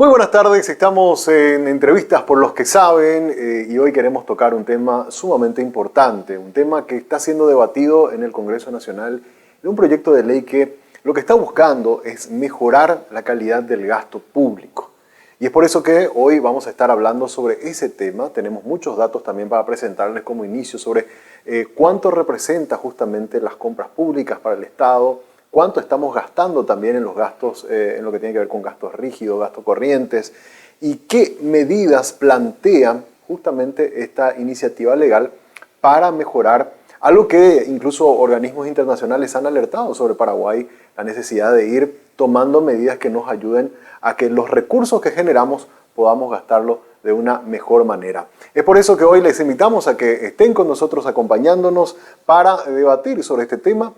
Muy buenas tardes, estamos en Entrevistas por los que saben y hoy queremos tocar un tema sumamente importante, un tema que está siendo debatido en el Congreso Nacional, de un proyecto de ley que lo que está buscando es mejorar la calidad del gasto público. Y es por eso que hoy vamos a estar hablando sobre ese tema. Tenemos muchos datos también para presentarles como inicio sobre cuánto representa justamente las compras públicas para el Estado, cuánto estamos gastando también en los gastos, en lo que tiene que ver con gastos rígidos, gastos corrientes, y qué medidas plantea justamente esta iniciativa legal para mejorar algo que incluso organismos internacionales han alertado sobre Paraguay, la necesidad de ir tomando medidas que nos ayuden a que los recursos que generamos podamos gastarlos de una mejor manera. Es por eso que hoy les invitamos a que estén con nosotros acompañándonos para debatir sobre este tema.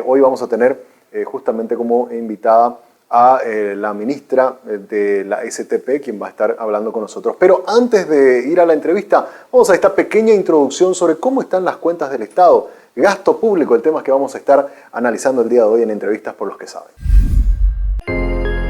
Hoy vamos a tener justamente como invitada a la ministra de la STP, quien va a estar hablando con nosotros. Pero antes de ir a la entrevista, vamos a esta pequeña introducción sobre cómo están las cuentas del Estado. Gasto público, el tema que vamos a estar analizando el día de hoy en Entrevistas por los que saben.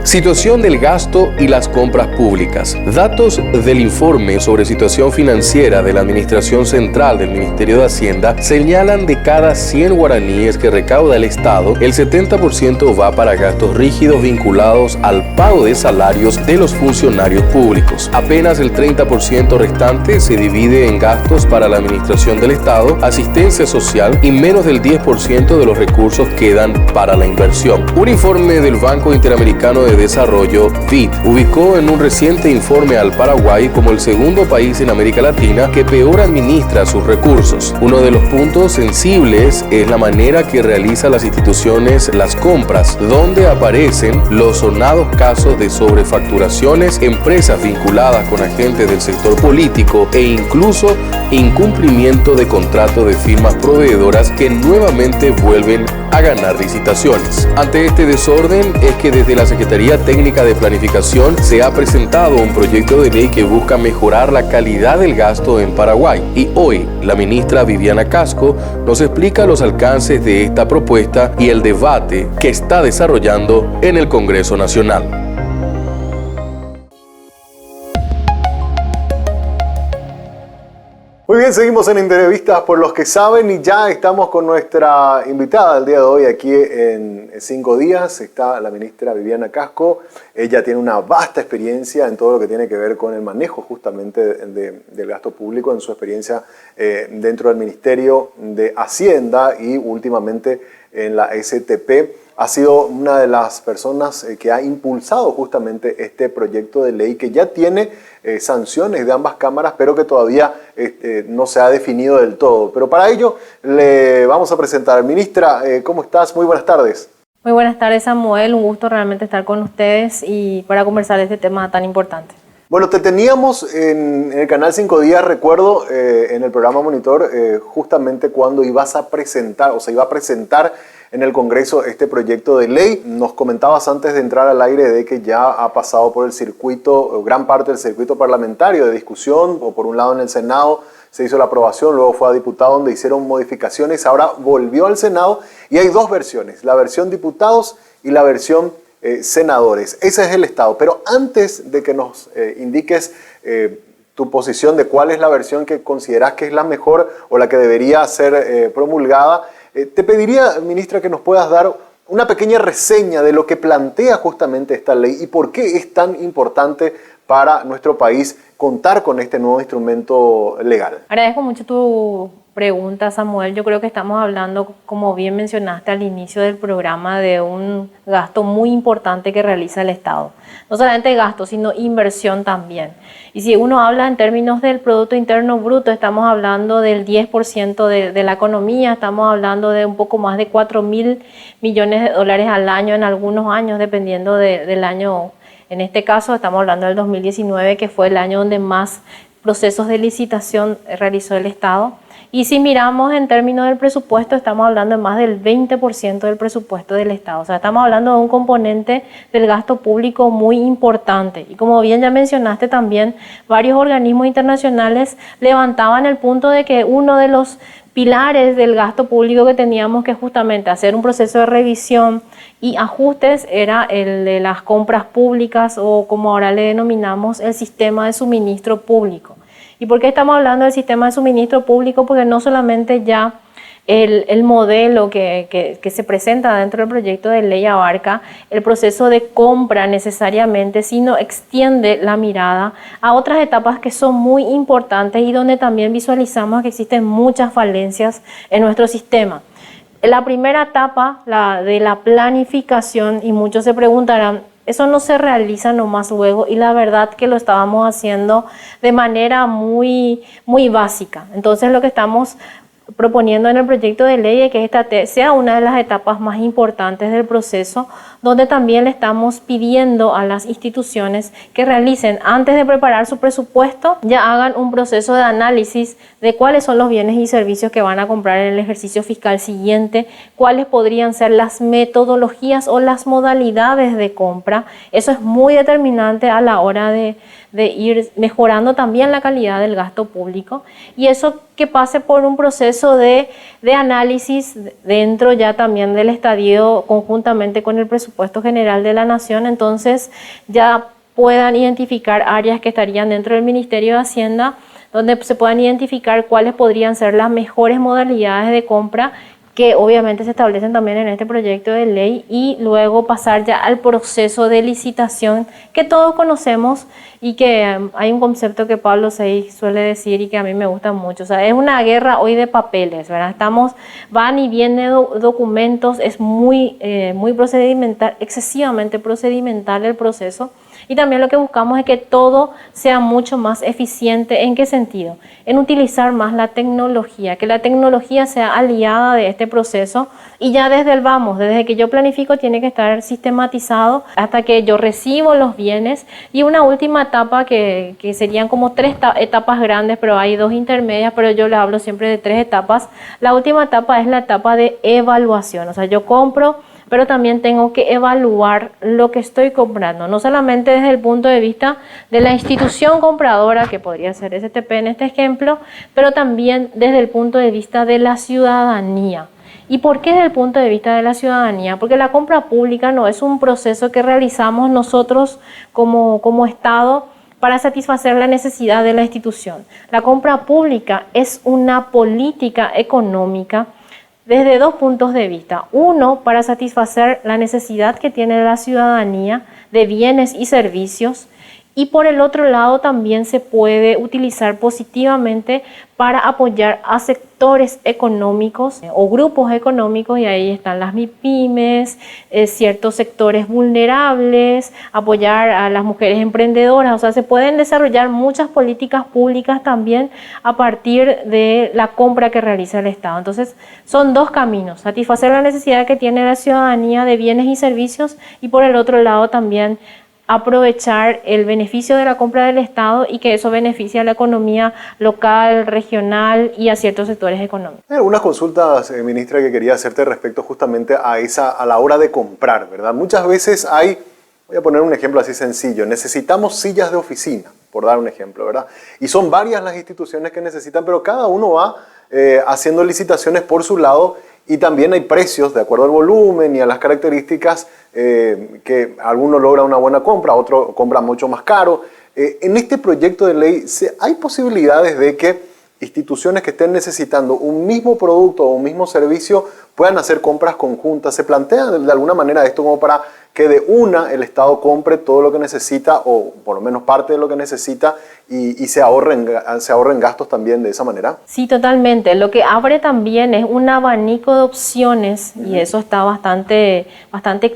Situación del gasto y las compras públicas. Datos del informe sobre situación financiera de la Administración Central del Ministerio de Hacienda señalan de cada 100 guaraníes que recauda el Estado, el 70% va para gastos rígidos vinculados al pago de salarios de los funcionarios públicos. Apenas el 30% restante se divide en gastos para la Administración del Estado, asistencia social y menos del 10% de los recursos quedan para la inversión. Un informe del Banco Interamericano de Desarrollo, BID, ubicó en un reciente informe al Paraguay como el segundo país en América Latina que peor administra sus recursos. Uno de los puntos sensibles es la manera que realizan las instituciones las compras, donde aparecen los sonados casos de sobrefacturaciones, empresas vinculadas con agentes del sector político e incluso incumplimiento de contratos de firmas proveedoras que nuevamente vuelven a ganar licitaciones. Ante este desorden es que desde la Secretaría Técnica de Planificación se ha presentado un proyecto de ley que busca mejorar la calidad del gasto en Paraguay. Y hoy la ministra Viviana Casco nos explica los alcances de esta propuesta y el debate que está desarrollando en el Congreso Nacional. Muy bien, seguimos en Entrevistas por los que saben y ya estamos con nuestra invitada del día de hoy aquí en 5 días. Está la ministra Viviana Casco. Ella tiene una vasta experiencia en todo lo que tiene que ver con el manejo justamente del gasto público, en su experiencia dentro del Ministerio de Hacienda y últimamente en la STP. Ha sido una de las personas que ha impulsado justamente este proyecto de ley que ya tiene sanciones de ambas cámaras, pero que todavía no se ha definido del todo. Pero para ello le vamos a presentar. Ministra, ¿cómo estás? Muy buenas tardes. Muy buenas tardes, Samuel. Un gusto realmente estar con ustedes y para conversar de este tema tan importante. Bueno, te teníamos en el canal 5 días, recuerdo, en el programa Monitor, justamente cuando ibas a presentar, o se iba a presentar en el Congreso este proyecto de ley. Nos comentabas antes de entrar al aire de que ya ha pasado por el circuito, gran parte del circuito parlamentario de discusión, o por un lado en el Senado se hizo la aprobación, luego fue a diputado donde hicieron modificaciones, ahora volvió al Senado y hay dos versiones, la versión diputados y la versión senadores. Ese es el estado. Pero antes de que nos indiques tu posición de cuál es la versión que consideras que es la mejor o la que debería ser promulgada, te pediría, ministra, que nos puedas dar una pequeña reseña de lo que plantea justamente esta ley y por qué es tan importante para nuestro país contar con este nuevo instrumento legal. Agradezco mucho tu pregunta, Samuel. Yo creo que estamos hablando, como bien mencionaste al inicio del programa, de un gasto muy importante que realiza el Estado. No solamente gasto, sino inversión también. Y si uno habla en términos del Producto Interno Bruto, estamos hablando del 10% de la economía, estamos hablando de un poco más de 4.000 millones de dólares al año en algunos años, dependiendo del año. En este caso estamos hablando del 2019, que fue el año donde más procesos de licitación realizó el Estado. Y si miramos en términos del presupuesto, estamos hablando de más del 20% del presupuesto del Estado. O sea, estamos hablando de un componente del gasto público muy importante. Y como bien ya mencionaste también, varios organismos internacionales levantaban el punto de que uno de los pilares del gasto público que teníamos que justamente hacer un proceso de revisión y ajustes era el de las compras públicas, o como ahora le denominamos, el sistema de suministro público. ¿Y por qué estamos hablando del sistema de suministro público? Porque no solamente ya el modelo que se presenta dentro del proyecto de ley abarca el proceso de compra necesariamente, sino extiende la mirada a otras etapas que son muy importantes y donde también visualizamos que existen muchas falencias en nuestro sistema. La primera etapa, la de la planificación, y muchos se preguntarán, eso no se realiza nomás luego, y la verdad que lo estábamos haciendo de manera muy básica. Entonces lo que estamos proponiendo en el proyecto de ley es que esta sea una de las etapas más importantes del proceso, donde también le estamos pidiendo a las instituciones que realicen, antes de preparar su presupuesto, ya hagan un proceso de análisis de cuáles son los bienes y servicios que van a comprar en el ejercicio fiscal siguiente, cuáles podrían ser las metodologías o las modalidades de compra. Eso es muy determinante a la hora de ir mejorando también la calidad del gasto público, y eso que pase por un proceso de análisis dentro ya también del estadio conjuntamente con el presupuesto general de la Nación. Entonces ya puedan identificar áreas que estarían dentro del Ministerio de Hacienda, donde se puedan identificar cuáles podrían ser las mejores modalidades de compra que obviamente se establecen también en este proyecto de ley, y luego pasar ya al proceso de licitación que todos conocemos y que hay un concepto que Pablo Sey suele decir y que a mí me gusta mucho. O sea, es una guerra hoy de papeles, ¿verdad? Van y vienen documentos, es muy procedimental, excesivamente procedimental el proceso. Y también lo que buscamos es que todo sea mucho más eficiente. ¿En qué sentido? En utilizar más la tecnología, que la tecnología sea aliada de este proceso, y ya desde que yo planifico tiene que estar sistematizado hasta que yo recibo los bienes. Y una última etapa que serían como 3 etapas grandes, pero hay 2 intermedias, pero yo le hablo siempre de 3 etapas. La última etapa es la etapa de evaluación, o sea, yo compro, pero también tengo que evaluar lo que estoy comprando, no solamente desde el punto de vista de la institución compradora, que podría ser STP en este ejemplo, pero también desde el punto de vista de la ciudadanía. ¿Y por qué desde el punto de vista de la ciudadanía? Porque la compra pública no es un proceso que realizamos nosotros como Estado para satisfacer la necesidad de la institución. La compra pública es una política económica desde 2 puntos de vista. Uno, para satisfacer la necesidad que tiene la ciudadanía de bienes y servicios, y por el otro lado también se puede utilizar positivamente para apoyar a sectores económicos o grupos económicos, y ahí están las MIPYMES, ciertos sectores vulnerables, apoyar a las mujeres emprendedoras. O sea, se pueden desarrollar muchas políticas públicas también a partir de la compra que realiza el Estado. Entonces, son 2 caminos: satisfacer la necesidad que tiene la ciudadanía de bienes y servicios, y por el otro lado también aprovechar el beneficio de la compra del Estado, y que eso beneficie a la economía local, regional y a ciertos sectores económicos. Hay algunas consultas, ministra, que quería hacerte respecto justamente a la hora de comprar, ¿verdad? Muchas veces voy a poner un ejemplo así sencillo, necesitamos sillas de oficina, por dar un ejemplo, ¿verdad? Y son varias las instituciones que necesitan, pero cada uno va haciendo licitaciones por su lado, y también hay precios de acuerdo al volumen y a las características, que alguno logra una buena compra, otro compra mucho más caro. En este proyecto de ley, ¿hay posibilidades de que instituciones que estén necesitando un mismo producto o un mismo servicio puedan hacer compras conjuntas? ¿Se plantea de alguna manera esto como para que de el Estado compre todo lo que necesita, o por lo menos parte de lo que necesita, y se ahorren gastos también de esa manera? Sí, totalmente. Lo que abre también es un abanico de opciones, y eso está bastante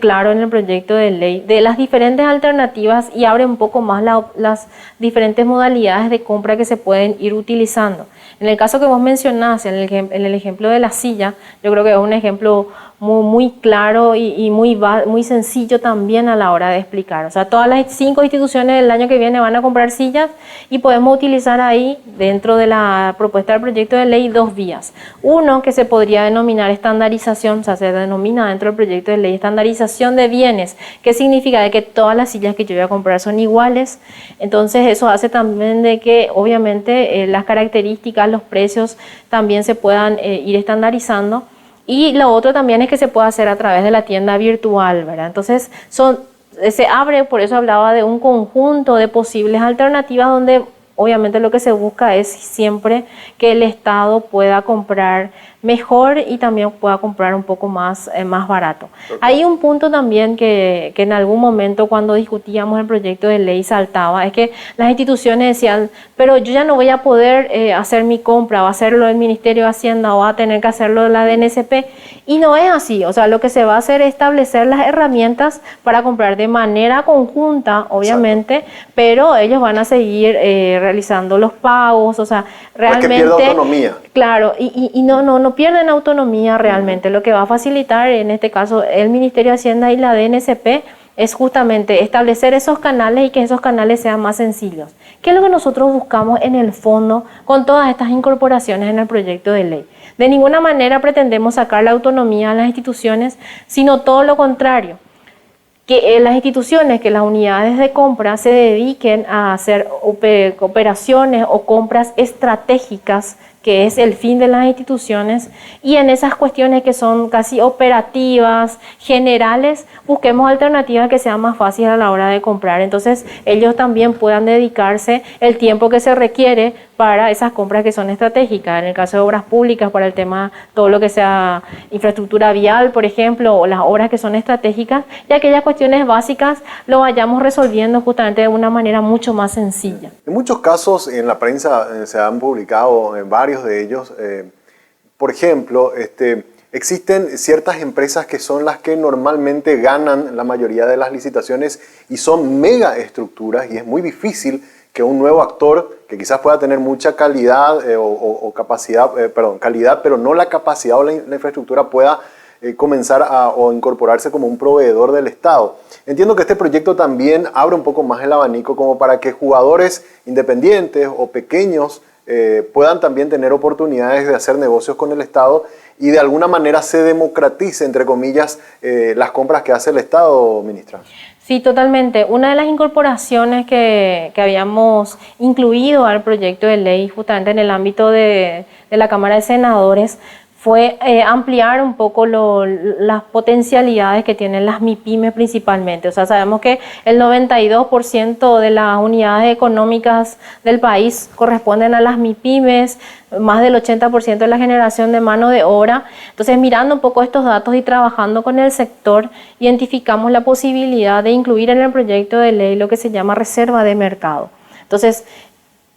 claro en el proyecto de ley, de las diferentes alternativas, y abre un poco más las diferentes modalidades de compra que se pueden ir utilizando. En el caso que vos mencionás, en el ejemplo de la silla, yo creo que es un ejemplo muy claro y muy sencillo también a la hora de explicar. O sea, todas las 5 instituciones el año que viene van a comprar sillas y podemos utilizar ahí, dentro de la propuesta del proyecto de ley, 2 vías. Uno, que se podría denominar estandarización, o sea, se denomina dentro del proyecto de ley estandarización de bienes. ¿Qué significa? De que todas las sillas que yo voy a comprar son iguales. Entonces, eso hace también de que, obviamente, las características, los precios también se puedan ir estandarizando. Y lo otro también es que se puede hacer a través de la tienda virtual, ¿verdad? Entonces, se abre, por eso hablaba de un conjunto de posibles alternativas donde obviamente lo que se busca es siempre que el Estado pueda comprar mejor y también pueda comprar un poco más barato. Okay. Hay un punto también que en algún momento cuando discutíamos el proyecto de ley saltaba, es que las instituciones decían, pero yo ya no voy a poder hacer mi compra, va a hacerlo el Ministerio de Hacienda o va a tener que hacerlo la DNCP, y no es así. O sea, lo que se va a hacer es establecer las herramientas para comprar de manera conjunta, obviamente. Exacto. Pero ellos van a seguir realizando los pagos, o sea, realmente... Porque pierde autonomía. Claro, y no pierden autonomía realmente. Lo que va a facilitar, en este caso, el Ministerio de Hacienda y la DNCP, es justamente establecer esos canales y que esos canales sean más sencillos. ¿Qué es lo que nosotros buscamos en el fondo con todas estas incorporaciones en el proyecto de ley? De ninguna manera pretendemos sacar la autonomía a las instituciones, sino todo lo contrario. Que las instituciones, que las unidades de compra se dediquen a hacer operaciones o compras estratégicas, que es el fin de las instituciones, y en esas cuestiones que son casi operativas, generales, busquemos alternativas que sean más fáciles a la hora de comprar. Entonces, ellos también puedan dedicarse el tiempo que se requiere para esas compras que son estratégicas. En el caso de obras públicas, para el tema, todo lo que sea infraestructura vial, por ejemplo, o las obras que son estratégicas, y aquellas cuestiones básicas lo vayamos resolviendo justamente de una manera mucho más sencilla. En muchos casos en la prensa se han publicado varios de ellos. Por ejemplo, existen ciertas empresas que son las que normalmente ganan la mayoría de las licitaciones y son mega estructuras, y es muy difícil que un nuevo actor que quizás pueda tener mucha calidad o capacidad, calidad, pero no la capacidad o la infraestructura, pueda comenzar o incorporarse como un proveedor del Estado. Entiendo que este proyecto también abre un poco más el abanico como para que jugadores independientes o pequeños puedan también tener oportunidades de hacer negocios con el Estado y de alguna manera se democratice, entre comillas, las compras que hace el Estado, ministra. Sí, totalmente. Una de las incorporaciones que habíamos incluido al proyecto de ley justamente en el ámbito de la Cámara de Senadores fue ampliar un poco las potencialidades que tienen las MIPYMES principalmente. O sea, sabemos que el 92% de las unidades económicas del país corresponden a las MIPYMES, más del 80% de la generación de mano de obra. Entonces, mirando un poco estos datos y trabajando con el sector, identificamos la posibilidad de incluir en el proyecto de ley lo que se llama reserva de mercado. Entonces,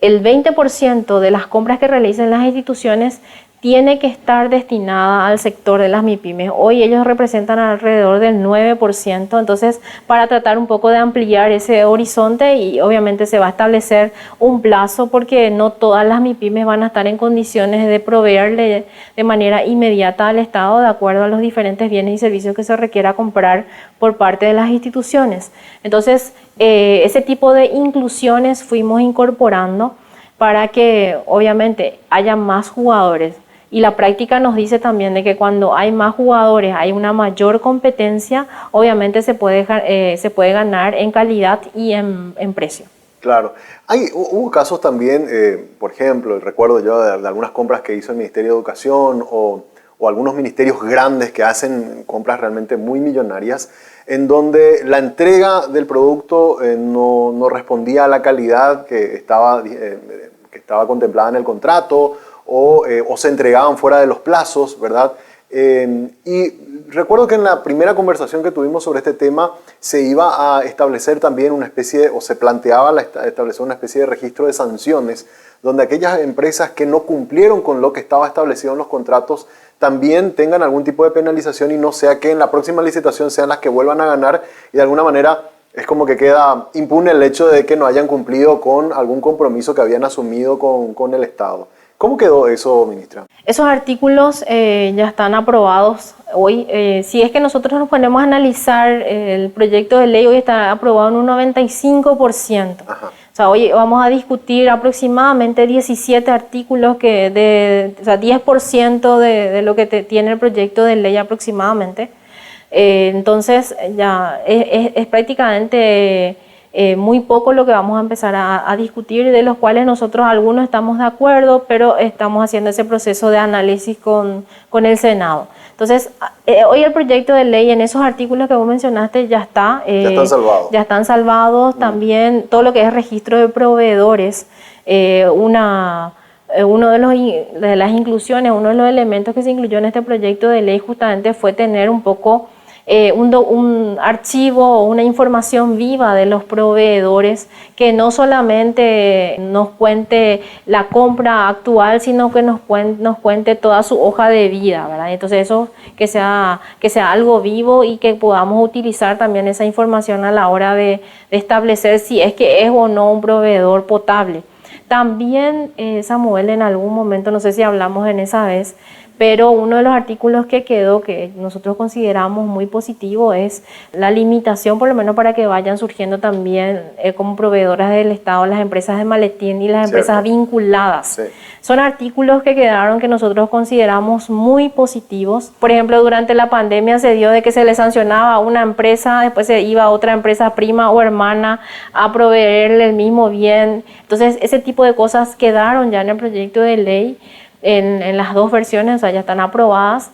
el 20% de las compras que realicen las instituciones tiene que estar destinada al sector de las MIPYMES. Hoy ellos representan alrededor del 9%, entonces para tratar un poco de ampliar ese horizonte, y obviamente se va a establecer un plazo porque no todas las MIPYMES van a estar en condiciones de proveerle de manera inmediata al Estado de acuerdo a los diferentes bienes y servicios que se requiera comprar por parte de las instituciones. Entonces, ese tipo de inclusiones fuimos incorporando para que obviamente haya más jugadores. Y la práctica nos dice también de que cuando hay más jugadores, hay una mayor competencia, obviamente se puede ganar en calidad y en precio. Claro. Hubo casos también, por ejemplo, recuerdo yo de algunas compras que hizo el Ministerio de Educación o algunos ministerios grandes que hacen compras realmente muy millonarias, en donde la entrega del producto no respondía a la calidad que estaba contemplada en el contrato, o se entregaban fuera de los plazos, ¿verdad? Y recuerdo que en la primera conversación que tuvimos sobre este tema se iba a establecer también una especie, o se planteaba establecer una especie de registro de sanciones, donde aquellas empresas que no cumplieron con lo que estaba establecido en los contratos también tengan algún tipo de penalización y no sea que en la próxima licitación sean las que vuelvan a ganar, y de alguna manera es como que queda impune el hecho de que no hayan cumplido con algún compromiso que habían asumido con el Estado. ¿Cómo quedó eso, ministra? Esos artículos ya están aprobados hoy. Si es que nosotros nos ponemos a analizar el proyecto de ley, hoy está aprobado en un 95%. Ajá. O sea, hoy vamos a discutir aproximadamente 17 artículos, o sea, 10% de lo que tiene el proyecto de ley aproximadamente. Entonces, ya es prácticamente muy poco lo que vamos a empezar a discutir, de los cuales nosotros algunos estamos de acuerdo, pero estamos haciendo ese proceso de análisis con el Senado. Entonces, hoy el proyecto de ley en esos artículos que vos mencionaste ya está. Ya están salvados. Ya están salvados. También todo lo que es registro de proveedores, uno de las inclusiones, uno de los elementos que se incluyó en este proyecto de ley justamente fue tener un poco un archivo o una información viva de los proveedores, que no solamente nos cuente la compra actual, sino que nos cuente toda su hoja de vida, ¿verdad? Entonces eso que sea algo vivo y que podamos utilizar también esa información a la hora de establecer si es que es o no un proveedor potable. También, Samuel, en algún momento, no sé si hablamos en esa vez, pero uno de los artículos que quedó, que nosotros consideramos muy positivo, es la limitación, por lo menos para que vayan surgiendo también como proveedoras del Estado las empresas de maletín y las empresas vinculadas. Sí. Son artículos que quedaron que nosotros consideramos muy positivos. Por ejemplo, durante la pandemia se dio de que se le sancionaba a una empresa, después se iba a otra empresa prima o hermana a proveerle el mismo bien. Entonces, ese tipo de cosas quedaron ya en el proyecto de ley. En las dos versiones, o sea, ya están aprobadas.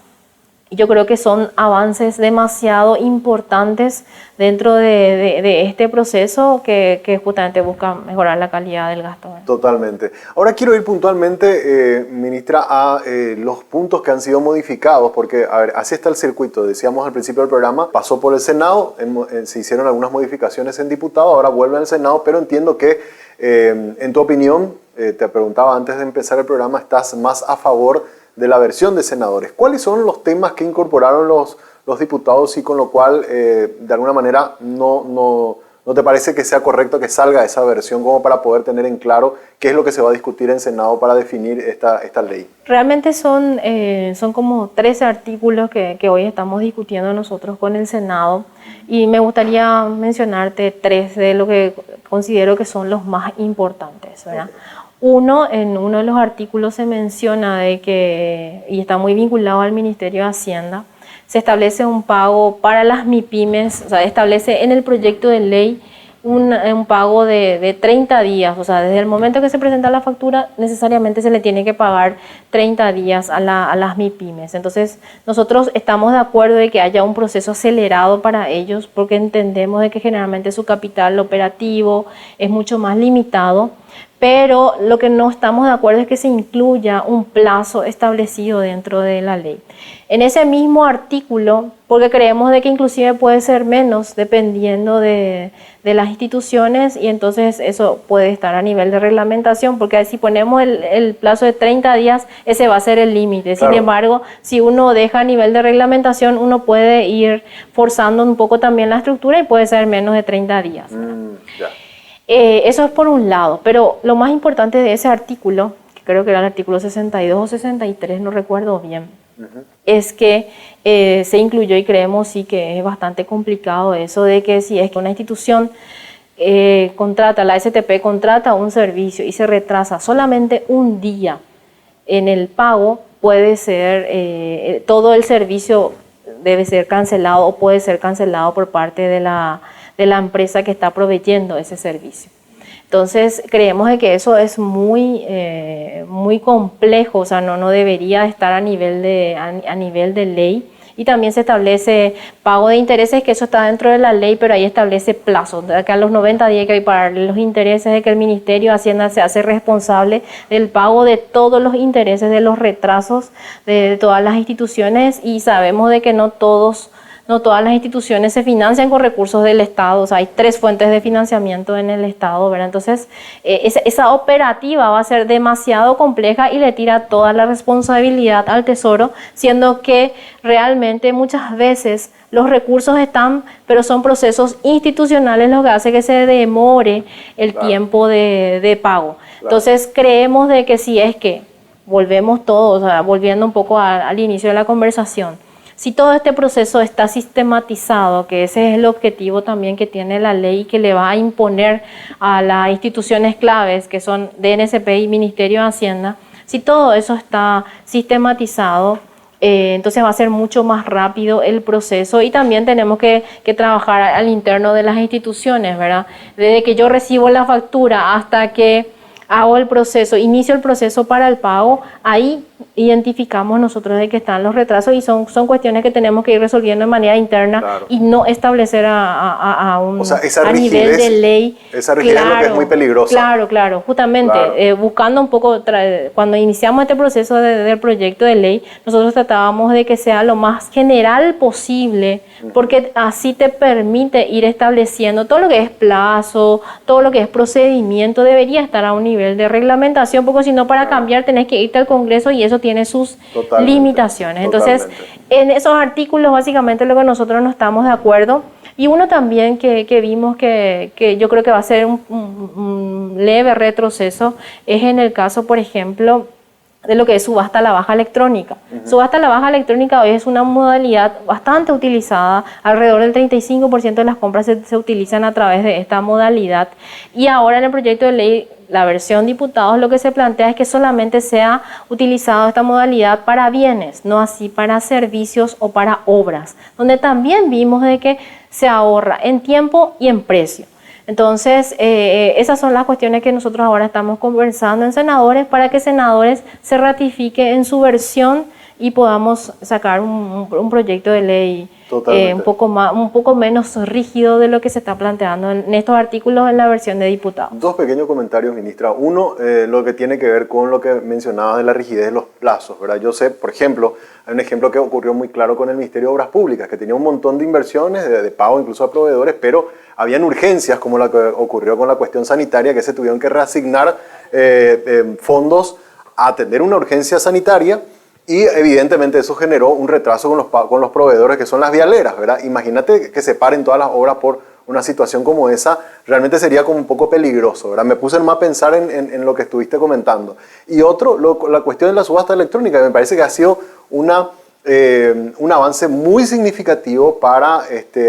Yo creo que son avances demasiado importantes dentro de este proceso que justamente busca mejorar la calidad del gasto. Totalmente. Ahora quiero ir puntualmente, ministra, a los puntos que han sido modificados, porque, a ver, así está el circuito. Decíamos al principio del programa, pasó por el Senado, se hicieron algunas modificaciones en diputado, ahora vuelve al Senado, pero entiendo que, en tu opinión, te preguntaba antes de empezar el programa, estás más a favor de la versión de senadores. ¿Cuáles son los temas que incorporaron los diputados y con lo cual, de alguna manera, no te parece que sea correcto que salga esa versión como para poder tener en claro qué es lo que se va a discutir en Senado para definir esta ley? Realmente son como 13 artículos que hoy estamos discutiendo nosotros con el Senado, y me gustaría mencionarte 3 de lo que considero que son los más importantes, ¿verdad? En uno de los artículos se menciona de que, y está muy vinculado al Ministerio de Hacienda, se establece un pago para las MIPYMES, o sea, establece en el proyecto de ley un pago de 30 días, o sea, desde el momento que se presenta la factura, necesariamente se le tiene que pagar 30 días a las MIPYMES. Entonces, nosotros estamos de acuerdo de que haya un proceso acelerado para ellos, porque entendemos de que generalmente su capital operativo es mucho más limitado, pero lo que no estamos de acuerdo es que se incluya un plazo establecido dentro de la ley. En ese mismo artículo, porque creemos de que inclusive puede ser menos dependiendo de las instituciones, y entonces eso puede estar a nivel de reglamentación, porque si ponemos el plazo de 30 días, ese va a ser el límite. Claro. Sin embargo, si uno deja a nivel de reglamentación, uno puede ir forzando un poco también la estructura y puede ser menos de 30 días. Ya. Eso es por un lado, pero lo más importante de ese artículo, que creo que era el artículo 62 o 63, no recuerdo bien, es que se incluyó, y creemos sí que es bastante complicado eso de que si es que una institución la STP contrata un servicio y se retrasa solamente un día en el pago, puede ser, todo el servicio debe ser cancelado o puede ser cancelado por parte de la empresa que está proveyendo ese servicio. Entonces, creemos de que eso es muy complejo, o sea, no debería estar a nivel de ley. Y también se establece pago de intereses, que eso está dentro de la ley, pero ahí establece plazos, de que a los 90 días hay que pagar los intereses, de que el Ministerio de Hacienda se hace responsable del pago de todos los intereses, de los retrasos de todas las instituciones, y sabemos de que no todas las instituciones se financian con recursos del Estado, o sea, hay 3 fuentes de financiamiento en el Estado, ¿verdad? Entonces, esa operativa va a ser demasiado compleja y le tira toda la responsabilidad al Tesoro, siendo que realmente muchas veces los recursos están, pero son procesos institucionales los que hace que se demore el tiempo de pago. Entonces, creemos de que si es que volvemos todos, o sea, volviendo un poco al inicio de la conversación, si todo este proceso está sistematizado, que ese es el objetivo también que tiene la ley que le va a imponer a las instituciones claves, que son DNSP y Ministerio de Hacienda, si todo eso está sistematizado, entonces va a ser mucho más rápido el proceso y también tenemos que trabajar al interno de las instituciones, ¿verdad? Desde que yo recibo la factura hasta que hago el proceso, inicio el proceso para el pago, ahí identificamos nosotros de que están los retrasos y son cuestiones que tenemos que ir resolviendo de manera interna, claro, y no establecer a un, o sea, esa a rigidez, nivel de ley. Esa rigidez, claro, es lo que es muy peligrosa. Claro, justamente, claro. Buscando un poco, cuando iniciamos este proceso del proyecto de ley, nosotros tratábamos de que sea lo más general posible, porque así te permite ir estableciendo todo lo que es plazo, todo lo que es procedimiento, debería estar a un nivel de reglamentación, porque si no, para cambiar tenés que irte al Congreso y eso tiene sus limitaciones. Entonces, en esos artículos básicamente lo que nosotros no estamos de acuerdo, y uno también que vimos que yo creo que va a ser un leve retroceso, es en el caso, por ejemplo, de lo que es subasta a la baja electrónica. Subasta a la baja electrónica hoy es una modalidad bastante utilizada, alrededor del 35% de las compras se utilizan a través de esta modalidad, y ahora en el proyecto de ley, la versión diputados, lo que se plantea es que solamente sea utilizado esta modalidad para bienes, no así para servicios o para obras, donde también vimos de que se ahorra en tiempo y en precio. Entonces, esas son las cuestiones que nosotros ahora estamos conversando en senadores para que senadores se ratifique en su versión y podamos sacar un proyecto de ley un poco menos rígido de lo que se está planteando en estos artículos en la versión de diputados. Dos pequeños comentarios, ministra. Uno, lo que tiene que ver con lo que mencionaba de la rigidez de los plazos, ¿verdad? Yo sé, por ejemplo, hay un ejemplo que ocurrió muy claro con el Ministerio de Obras Públicas, que tenía un montón de inversiones, de pago incluso a proveedores, pero habían urgencias como la que ocurrió con la cuestión sanitaria, que se tuvieron que reasignar fondos a atender una urgencia sanitaria. Y evidentemente eso generó un retraso con los proveedores que son las vialeras, ¿verdad? Imagínate que se paren todas las obras por una situación como esa, realmente sería como un poco peligroso, ¿verdad? Me puse más a pensar en lo que estuviste comentando. Y otro, la cuestión de la subasta electrónica, me parece que ha sido un avance muy significativo para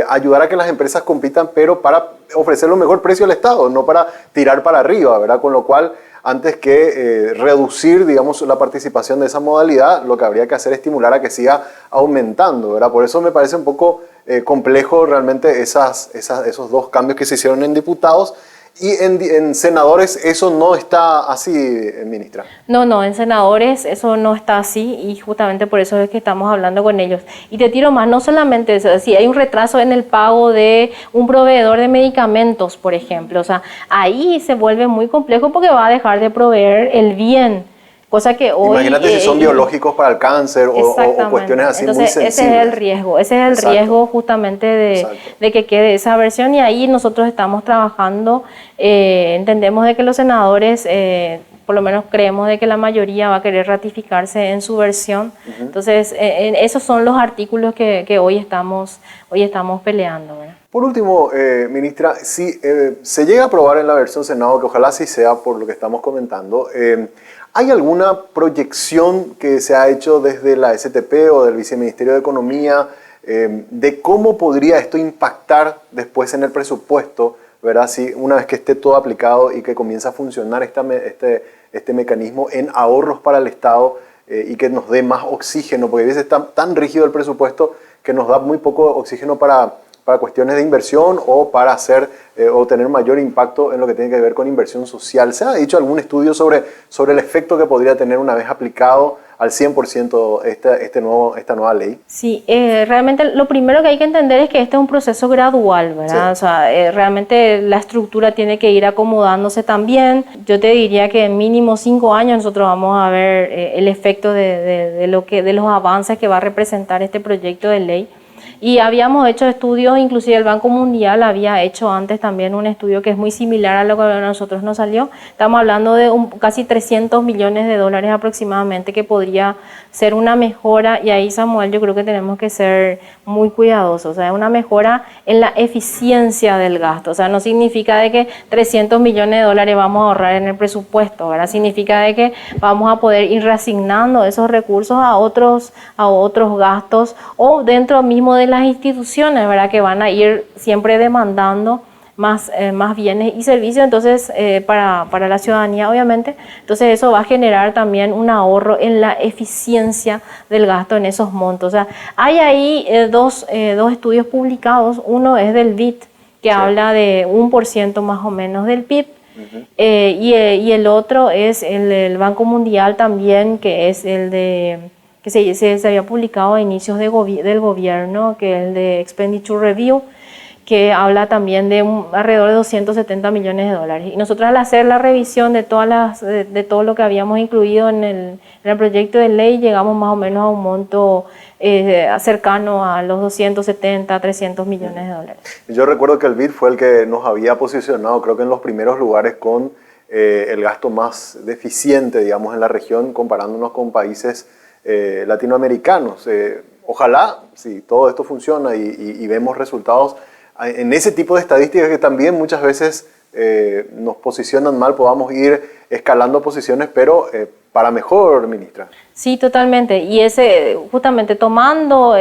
ayudar a que las empresas compitan, pero para ofrecer lo mejor precio al Estado, no para tirar para arriba, ¿verdad? Con lo cual, antes que reducir, digamos, la participación de esa modalidad, lo que habría que hacer es estimular a que siga aumentando, ¿verdad? Por eso me parece un poco complejo realmente esos dos cambios que se hicieron en diputados. Y en senadores eso no está así, ministra. No, en senadores eso no está así y justamente por eso es que estamos hablando con ellos. Y te tiro más, no solamente eso, si hay un retraso en el pago de un proveedor de medicamentos, por ejemplo, o sea, ahí se vuelve muy complejo porque va a dejar de proveer el bien. Cosa que hoy... Imagínate si son biológicos para el cáncer o cuestiones así. Entonces, muy sensibles. Ese es el riesgo justamente de que quede esa versión y ahí nosotros estamos trabajando, entendemos de que los senadores, por lo menos creemos de que la mayoría va a querer ratificarse en su versión, entonces esos son los artículos que hoy estamos peleando, ¿verdad? Por último, ministra, si se llega a aprobar en la versión Senado, que ojalá sí sea por lo que estamos comentando, ¿hay alguna proyección que se ha hecho desde la STP o del Viceministerio de Economía de cómo podría esto impactar después en el presupuesto, ¿verdad? Si una vez que esté todo aplicado y que comience a funcionar este mecanismo en ahorros para el Estado y que nos dé más oxígeno, porque a veces está tan rígido el presupuesto que nos da muy poco oxígeno para cuestiones de inversión o para hacer o tener mayor impacto en lo que tiene que ver con inversión social. ¿Se ha hecho algún estudio sobre el efecto que podría tener una vez aplicado al 100% esta nueva ley? Sí, realmente lo primero que hay que entender es que este es un proceso gradual, ¿verdad? Sí. O sea, realmente la estructura tiene que ir acomodándose también. Yo te diría que en mínimo 5 años nosotros vamos a ver el efecto de los avances que va a representar este proyecto de ley. Y habíamos hecho estudios, inclusive el Banco Mundial había hecho antes también un estudio que es muy similar a lo que a nosotros nos salió. Estamos hablando de casi 300 millones de dólares aproximadamente, que podría ser una mejora, y ahí, Samuel, yo creo que tenemos que ser muy cuidadosos. O sea, una mejora en la eficiencia del gasto. O sea, no significa de que 300 millones de dólares vamos a ahorrar en el presupuesto, ¿verdad? Significa de que vamos a poder ir reasignando esos recursos a otros gastos, o dentro mismo de las instituciones, ¿verdad? Que van a ir siempre demandando más bienes y servicios, entonces para la ciudadanía, obviamente. Entonces eso va a generar también un ahorro en la eficiencia del gasto en esos montos. O sea, hay ahí dos estudios publicados. Uno es del BID, que habla de 1% más o menos del PIB. Y el otro es el del Banco Mundial también, que es el de que se había publicado a inicios del gobierno, que es el de Expenditure Review, que habla también de alrededor de 270 millones de dólares. Y nosotros, al hacer la revisión de todo lo que habíamos incluido en el proyecto de ley, llegamos más o menos a un monto cercano a los 270, 300 millones de dólares. Yo recuerdo que el BID fue el que nos había posicionado, creo que en los primeros lugares, con el gasto más deficiente, digamos, en la región, comparándonos con países latinoamericanos. Ojalá, si todo esto funciona y vemos resultados en ese tipo de estadísticas que también muchas veces nos posicionan mal, podamos ir escalando posiciones, pero para mejor, ministra. Sí, totalmente. Y justamente tomando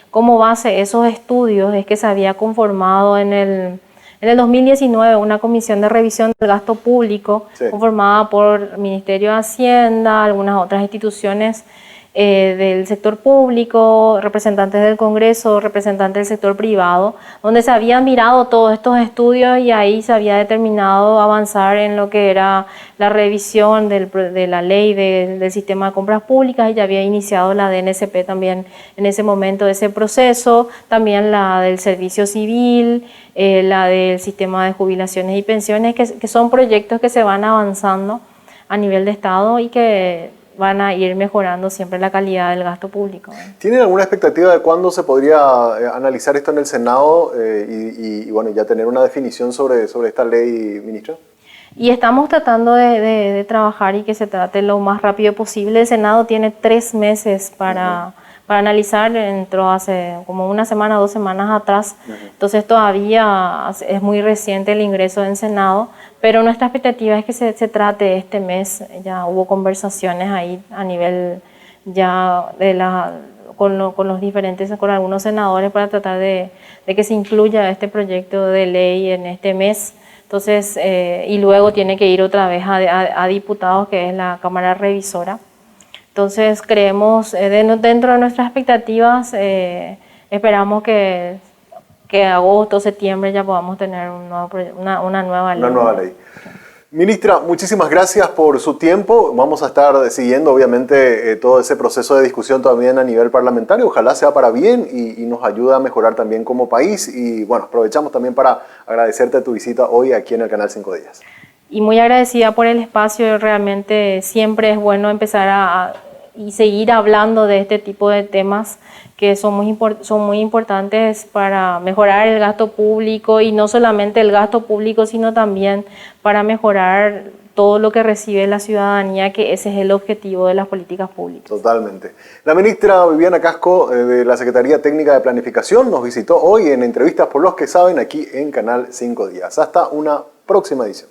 como base esos estudios, es que se había conformado en el 2019 una comisión de revisión del gasto público, conformada por el Ministerio de Hacienda, algunas otras instituciones del sector público, representantes del Congreso, representantes del sector privado, donde se habían mirado todos estos estudios, y ahí se había determinado avanzar en lo que era la revisión de la ley del sistema de compras públicas, y ya había iniciado la DNSP también en ese momento de ese proceso, también la del servicio civil, la del sistema de jubilaciones y pensiones, que son proyectos que se van avanzando a nivel de Estado y que van a ir mejorando siempre la calidad del gasto público. ¿Tienen alguna expectativa de cuándo se podría analizar esto en el Senado y bueno, ya tener una definición sobre esta ley, ministra? Y estamos tratando de trabajar y que se trate lo más rápido posible. El Senado tiene 3 meses para analizar, entró hace como una semana, 2 semanas atrás. Entonces todavía es muy reciente el ingreso en Senado, pero nuestra expectativa es que se trate este mes. Ya hubo conversaciones ahí a nivel ya con algunos senadores, para tratar de que se incluya este proyecto de ley en este mes. Entonces, y luego tiene que ir otra vez a diputados, que es la Cámara Revisora. Entonces creemos, dentro de nuestras expectativas, esperamos que agosto, septiembre ya podamos tener una nueva ley. Una nueva ley. Ministra, muchísimas gracias por su tiempo. Vamos a estar siguiendo, obviamente, todo ese proceso de discusión también a nivel parlamentario. Ojalá sea para bien y nos ayude a mejorar también como país. Y bueno, aprovechamos también para agradecerte tu visita hoy aquí en el Canal 5 Días. Y muy agradecida por el espacio. Realmente siempre es bueno empezar y seguir hablando de este tipo de temas que son muy importantes para mejorar el gasto público, y no solamente el gasto público, sino también para mejorar todo lo que recibe la ciudadanía, que ese es el objetivo de las políticas públicas. Totalmente. La ministra Viviana Casco, de la Secretaría Técnica de Planificación, nos visitó hoy en Entrevistas por los que saben, aquí en Canal 5 Días. Hasta una próxima edición.